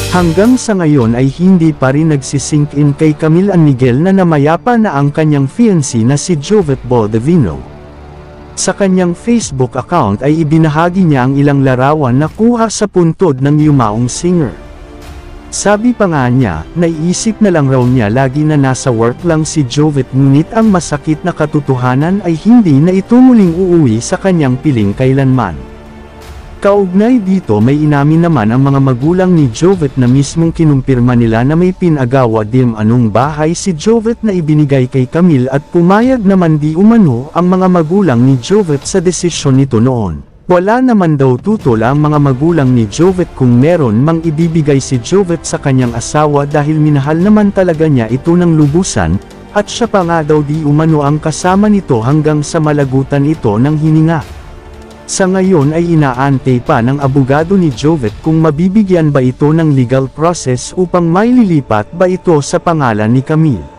Hanggang sa ngayon ay hindi pa rin nagsisink in kay Camille and Miguel na namayapa na ang kanyang fiancé na si Jovette Baldovino. Sa kanyang Facebook account ay ibinahagi niya ang ilang larawan na kuha sa puntod ng yumaong singer. Sabi pa nga niya, naiisip na lang raw niya lagi na nasa work lang si Jovette, ngunit ang masakit na katotohanan ay hindi na ito muling uuwi sa kanyang piling kailanman. Kaugnay dito may inamin naman ang mga magulang ni Jovette na mismong kinumpirma nila na may pinagawa dim anong bahay si Jovette na ibinigay kay Camille at pumayag naman di umano ang mga magulang ni Jovette sa desisyon nito noon. Wala naman daw tutol ang mga magulang ni Jovette kung meron mang ibibigay si Jovette sa kanyang asawa dahil minahal naman talaga niya ito ng lubusan, at siya pa nga daw di umano ang kasama nito hanggang sa malagutan ito ng hininga. Sa ngayon ay inaantay pa ng abogado ni Jovette kung mabibigyan ba ito ng legal process upang maililipat ba ito sa pangalan ni Camille.